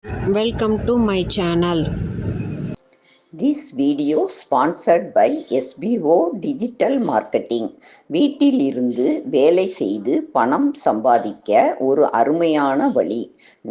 Welcome to my channel. This video sponsored by SBO Digital Marketing. வீட்டில் இருந்து வேலை செய்து பணம் சம்பாதிக்க ஒரு அருமையான வழி.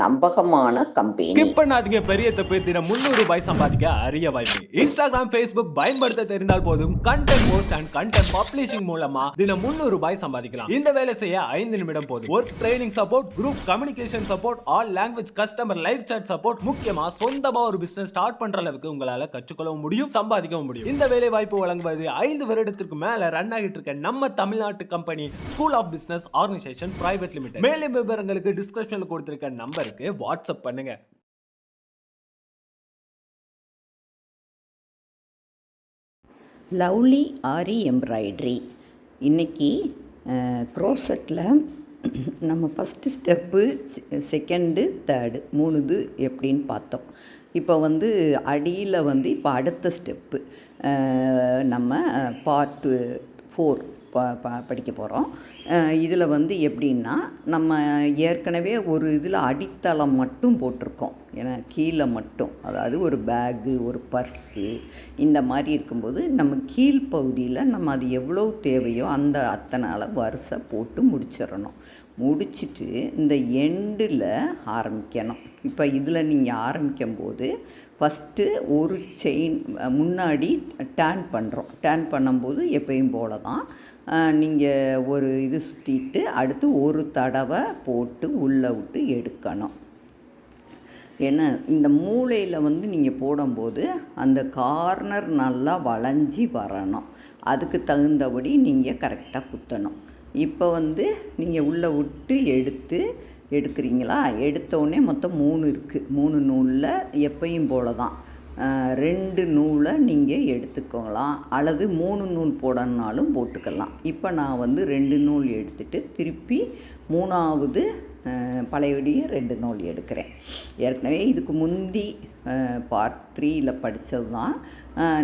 நம்பகமான கம்பெனி. ஸ்கிப் பண்ணாதீங்க, பெரிய தப்பு. தினம் 300 ரூபாய் சம்பாதிக்க அரிய வாய்ப்பு. இன்ஸ்டாகிராம், ஃபேஸ்புக் பயன்படுத்த தெரிந்தால் போதும். Content post and content publishing மூலமா தினம் 300 ரூபாய் சம்பாதிக்கலாம். இந்த வேலை செய்ய 5 நிமிடம் போதும். Work training support, group communication support, all language customer live chat support, முக்கியமா சொந்தமா ஒரு பிசினஸ் ஸ்டார்ட் பண்ற அளவுக்கு உங்களால கற்றுக்கொள்ளவும் முடியும், சம்பாதிக்கவும் முடியும். இந்த வேலை வாய்ப்பு வழங்குவது 5 வருடத்திற்கு மேல ரன் ஆகிட்டு இருக்க நம்ம தமிழ்நாட்டு company school of business organisation private limited. மேலும் விவரங்களுக்கு டிஸ்கிரிப்ஷன்ல கொடுத்திருக்க நம்பருக்கு வாட்ஸ்அப் பண்ணுங்க. Lovely aari embroidery. இன்றைக்கி க்ரோசெட்டில் நம்ம ஃபஸ்ட்டு ஸ்டெப்பு, செகண்டு, தேர்டு 3 எப்படின்னு பார்த்தோம். இப்போ அடியில் இப்போ அடுத்த ஸ்டெப்பு நம்ம பார்ட் 4 படிக்க போகிறோம். இதில் எப்படின்னா, நம்ம ஏற்கனவே ஒரு இதில் அடித்தளம் மட்டும் போட்டிருக்கோம். ஏன்னா கீழே மட்டும், அதாவது ஒரு பேகு, ஒரு பர்ஸு இந்த மாதிரி இருக்கும்போது நம்ம கீழ்ப்பகுதியில் நம்ம அது எவ்வளோ தேவையோ அந்த அத்தனை அளவு வரிசை போட்டு முடிச்சிடணும். முடிச்சுட்டு இந்த எண்டில் ஆரம்பிக்கணும். இப்போ இதில் நீங்கள் ஆரம்பிக்கும்போது ஃபஸ்ட்டு ஒரு செயின் முன்னாடி டேர்ன் பண்ணுறோம். டேர்ன் பண்ணும்போது எப்பயும் போல தான் நீங்கள் ஒரு இது சுற்றிட்டு அடுத்து ஒரு தடவை போட்டு உள்ளே விட்டு எடுக்கணும். ஏன்னா இந்த மூளையில் நீங்கள் போடும்போது அந்த கார்னர் நல்லா வளைஞ்சி வரணும். அதுக்கு தகுந்தபடி நீங்கள் கரெக்டாக குத்தணும். இப்போ நீங்கள் உள்ளே விட்டு எடுக்கிறீங்களா? எடுத்தோடனே மொத்தம் 3 இருக்குது. 3 நூலில் எப்பயும் போல தான் 2 நூலை நீங்கள் எடுத்துக்கலாம், அல்லது 3 நூல் போடணுன்னாலும் போட்டுக்கலாம். இப்போ நான் 2 நூல் எடுத்துகிட்டு திருப்பி 3வது பழையபடியே 2 நூல் எடுக்கிறேன். ஏற்கனவே இதுக்கு முந்தி பார்ட் 3ல் படித்தது தான்.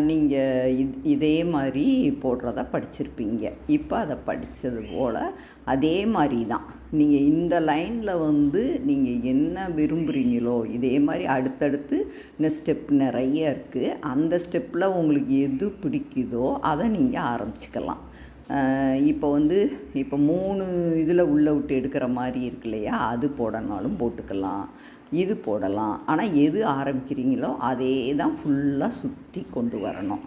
நீங்கள் இதே மாதிரி போடுறத படிச்சிருப்பீங்க. இப்போ அதை படித்தது போல் அதே மாதிரி தான் நீங்கள் இந்த லைனில் நீங்கள் என்ன விரும்புகிறீங்களோ இதே மாதிரி அடுத்தடுத்து இந்த ஸ்டெப் நிறைய இருக்குது. அந்த ஸ்டெப்பில் உங்களுக்கு எது பிடிக்குதோ அதை நீங்கள் ஆரம்பிச்சிக்கலாம். இப்போ இப்போ 3 இதில் உள்ளே விட்டு எடுக்கிற மாதிரி இருக்கு இல்லையா, அது போடனாலும் போட்டுக்கலாம், இது போடலாம். ஆனால் எது ஆரம்பிக்கிறீங்களோ அதே தான் ஃபுல்லாக சுற்றி கொண்டு வரணும்.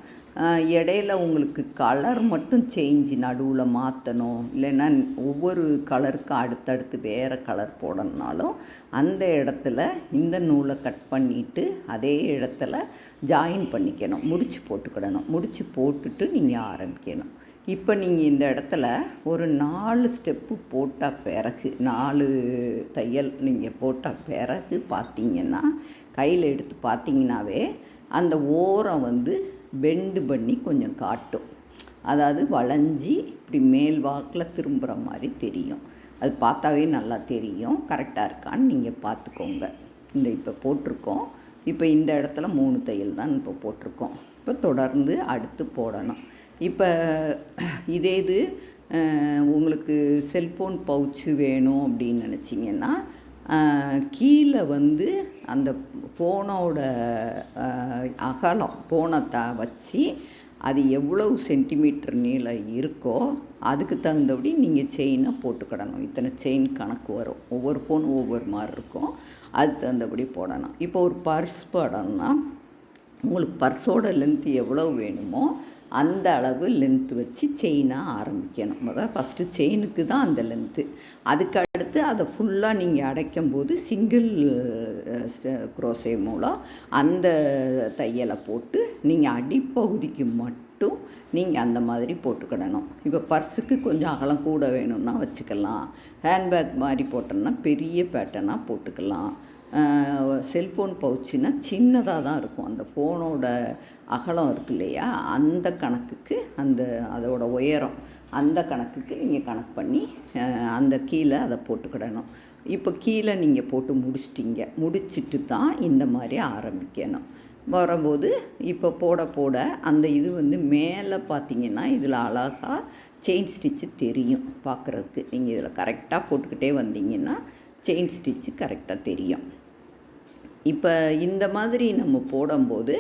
இடையில உங்களுக்கு கலர் மட்டும் சேஞ்சு நடுவில் மாற்றணும், இல்லைன்னா ஒவ்வொரு கலருக்கும் அடுத்தடுத்து வேறு கலர் போடணுன்னாலும் அந்த இடத்துல இந்த நூலை கட் பண்ணிவிட்டு அதே இடத்துல ஜாயின் பண்ணிக்கணும், முடிச்சு போட்டுக்கிடணும். முடிச்சு போட்டுட்டு நீங்கள் ஆரம்பிக்கணும். இப்போ நீங்கள் இந்த இடத்துல ஒரு 4 ஸ்டெப்பு போட்ட பிறகு, 4 தையல் நீங்கள் போட்ட பிறகு பார்த்தீங்கன்னா, கையில் எடுத்து பார்த்தீங்கன்னாவே அந்த ஓரம் பெண்டு பண்ணி கொஞ்சம் காட்டும். அதாவது வளைஞ்சி இப்படி மேல் வாக்கில் திரும்புகிற மாதிரி தெரியும். அது பார்த்தாவே நல்லா தெரியும். கரெக்டாக இருக்கான்னு நீங்கள் பார்த்துக்கோங்க. இப்போ போட்டிருக்கோம். இப்போ இந்த இடத்துல 3 தையல் தான் இப்போ போட்டிருக்கோம். இப்போ தொடர்ந்து அடுத்து போடணும். இப்போ இதே இது உங்களுக்கு செல்ஃபோன் பவுச்சு வேணும் அப்படின்னு நினச்சிங்கன்னா, கீழே அந்த ஃபோனோட அகலம், ஃபோனை வச்சு அது எவ்வளவு சென்டிமீட்டர் நீளம் இருக்கோ அதுக்கு தகுந்தபடி நீங்கள் செயினை போட்டுக்கிடணும். இத்தனை செயின் கணக்கு வரும். ஒவ்வொரு ஃபோன் ஒவ்வொரு மாதிரி இருக்கும். அதுக்கு தகுந்தபடி போடணும். இப்போ ஒரு பர்ஸ் போடணும்னா உங்களுக்கு பர்ஸோட லென்த்து எவ்வளோ வேணுமோ அந்த அளவு லென்த்து வச்சு செயினாக ஆரம்பிக்கணும். முதல்ல ஃபஸ்ட்டு செயினுக்கு தான் அந்த லென்த்து. அதுக்கு அடுத்து அதை ஃபுல்லாக நீங்கள் அடைக்கும்போது சிங்கிள் குரோசே மூலம் அந்த தையலை போட்டு நீங்கள் அடிப்பகுதிக்கு மட்டும் நீங்கள் அந்த மாதிரி போட்டுக்கிடணும். இப்போ பர்ஸுக்கு கொஞ்சம் அகலம் கூட வேணும்னா வச்சுக்கலாம். ஹேண்ட்பேக் மாதிரி போட்டோம்னா பெரிய பேட்டர்னாக போட்டுக்கலாம். செல்ஃபோன் பவுச்சுன்னா சின்னதாக தான் இருக்கும். அந்த ஃபோனோட அகலம் இருக்கு இல்லையா, அந்த கணக்குக்கு அதோட உயரம் அந்த கணக்குக்கு நீங்கள் கணக்கு பண்ணி அந்த கீழே அதை போட்டுக்கிடணும். இப்போ கீழே நீங்கள் போட்டு முடிச்சிட்டு தான் இந்த மாதிரி ஆரம்பிக்கணும். வரும்போது இப்போ போட அந்த இது மேலே பார்த்திங்கன்னா இதில் அழகாக செயின் ஸ்டிச்சு தெரியும் பார்க்குறதுக்கு. நீங்கள் இதில் கரெக்டாக போட்டுக்கிட்டே வந்தீங்கன்னா செயின் ஸ்டிச்சு கரெக்டாக தெரியும். இப்போ இந்த மாதிரி நம்ம போடும்போது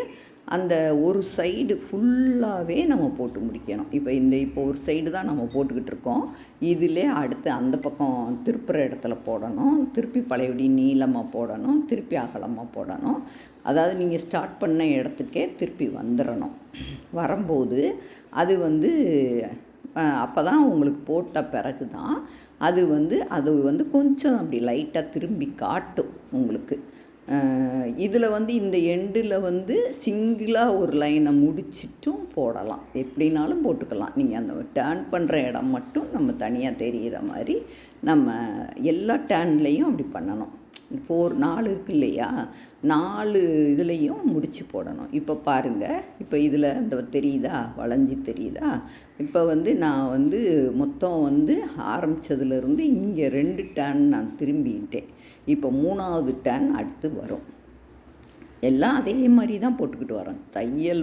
அந்த ஒரு சைடு ஃபுல்லாகவே நம்ம போட்டு முடிக்கணும். இப்போ ஒரு சைடு தான் நம்ம போட்டுக்கிட்டு இருக்கோம். இதிலே அடுத்து அந்த பக்கம் திருப்புற இடத்துல போடணும், திருப்பி பழையபடி நீளமாக போடணும், திருப்பி அகலமாக போடணும். அதாவது நீங்கள் ஸ்டார்ட் பண்ண இடத்துக்கே திருப்பி வந்துடணும். வரும்போது அது அப்போ தான் உங்களுக்கு போட்ட பிறகு தான் அது கொஞ்சம் அப்படி லைட்டாக திரும்பி காட்டும் உங்களுக்கு. இதில் இந்த எண்டில் சிங்கிளாக ஒரு லைனை முடிச்சிட்டும் போடலாம், எப்படினாலும் போட்டுக்கலாம். நீங்கள் அந்த டேர்ன் பண்ணுற இடம் மட்டும் நம்ம தனியாக தெரிகிற மாதிரி நம்ம எல்லா டேர்ன்லேயும் அப்படி பண்ணணும். 4 இருக்கு இல்லையா, 4 இதுலேயும் முடிச்சு போடணும். இப்போ பாருங்கள், இப்போ இதில் தெரியுதா, வளைஞ்சி தெரியுதா? இப்போ நான் மொத்தம் ஆரம்பித்ததுலேருந்து இங்கே 2 டேர்ன் நான் திரும்பிட்டேன். இப்போ 3வது டேர்ன் அடுத்து வரும். எல்லாம் அதே மாதிரி தான் போட்டுக்கிட்டு வரோம். தையல்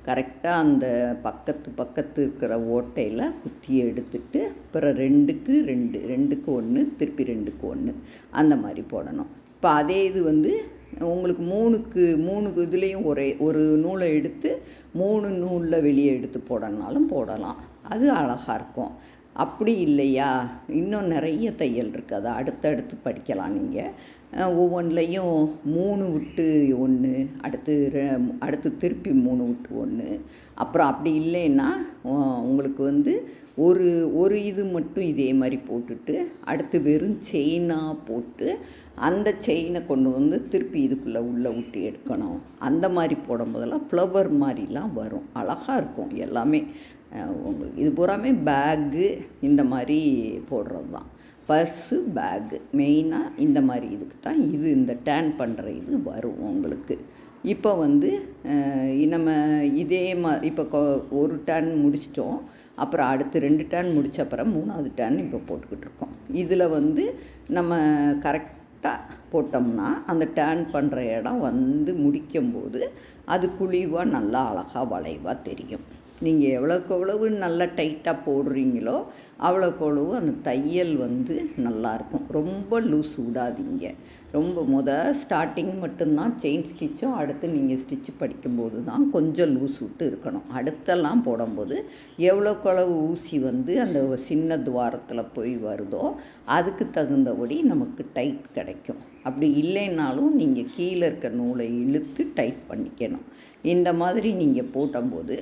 கரெக்டாக அந்த பக்கத்து இருக்கிற ஓட்டையில் குத்தி எடுத்துட்டு அப்புறம் 2க்கு 2 1 திருப்பி 2க்கு 1 அந்த மாதிரி போடணும். இப்போ அதே இது உங்களுக்கு 3 இதுலேயும் ஒரு நூலை எடுத்து 3 நூலில் வெளியே எடுத்து போடனாலும் போடலாம், அது அழகாக இருக்கும். அப்படி இல்லையா, இன்னும் நிறைய தையல் இருக்குது, அதை அடுத்தடுத்து படிக்கலாம். நீங்கள் ஒவ்வொன்றிலையும் 3 விட்டு 1, அடுத்து திருப்பி 3 விட்டு 1, அப்புறம் அப்படி இல்லைன்னா உங்களுக்கு ஒரு இது மட்டும் இதே மாதிரி போட்டுட்டு அடுத்து வெறும் செயினாக போட்டு அந்த செயினை கொண்டு திருப்பி இதுக்குள்ளே உள்ளே விட்டு எடுக்கணும். அந்த மாதிரி போடும்போதெல்லாம் ஃப்ளவர் மாதிரிலாம் வரும், அழகாக இருக்கும் எல்லாமே. உங்களுக்கு இது பூராமே பேக்கு இந்த மாதிரி போடுறது தான். பர்ஸு, பேக்கு மெயினாக இந்த மாதிரி இதுக்கு தான் இந்த டேர்ன் பண்ணுற இது வரும் உங்களுக்கு. இப்போ நம்ம இதே இப்போ ஒரு டேர்ன் முடிச்சிட்டோம், அப்புறம் அடுத்து 2 டேர்ன் முடித்த அப்புறம் 3வது டேர்ன் இப்போ போட்டுக்கிட்டு இருக்கோம். இதில் நம்ம கரெக்டாக போட்டோம்னா அந்த டேர்ன் பண்ணுற இடம் முடிக்கும்போது அது குழிவாக நல்லா அழகாக வளைவாக தெரியும். நீங்கள் எவ்வளோக்கு எவ்வளவு நல்லா டைட்டாக போடுறீங்களோ அவ்வளோக்கு அவ்வளவு அந்த தையல் நல்லாயிருக்கும். ரொம்ப லூஸ் விடாதீங்க. ரொம்ப ஸ்டார்டிங் மட்டும்தான் செயின் ஸ்டிச்சும், அடுத்து நீங்கள் ஸ்டிச்சு படிக்கும்போது தான் கொஞ்சம் லூஸ் விட்டு இருக்கணும். அடுத்தெல்லாம் போடும்போது எவ்வளோக்கு அளவு ஊசி அந்த சின்ன துவாரத்தில் போய் வருதோ அதுக்கு தகுந்தபடி நமக்கு டைட் கிடைக்கும். அப்படி இல்லைன்னாலும் நீங்கள் கீழே இருக்க நூலை இழுத்து டைட் பண்ணிக்கணும். இந்த மாதிரி நீங்கள் போடும்போது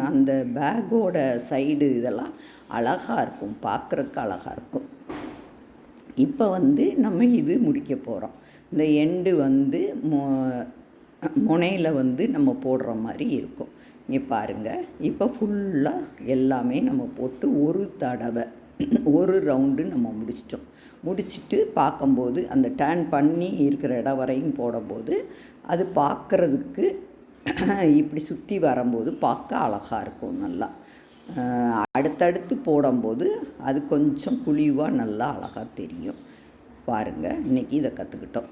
அந்த பேக்கோட சைடு இதெல்லாம் அழகாக இருக்கும், பார்க்குறக்கு அழகாக இருக்கும். இப்போ நம்ம இது முடிக்க போகிறோம். இந்த எண்டு முனையில் நம்ம போடுற மாதிரி இருக்கும். இங்கே பாருங்கள், இப்போ ஃபுல்லாக எல்லாமே நம்ம போட்டு ஒரு தடவை ஒரு ரவுண்டு நம்ம முடிச்சுட்டு பார்க்கும்போது அந்த டேர்ன் பண்ணி இருக்கிற இடம் வரையும் போடும்போது அது பார்க்குறதுக்கு இப்படி சுற்றி வரும்போது பார்க்க அழகாக இருக்கும் நல்லா. அடுத்தடுத்து போடும்போது அது கொஞ்சம் குழிவாக நல்லா அழகாக தெரியும். பாருங்கள், இன்றைக்கி இதை கற்றுக்கிட்டோம்.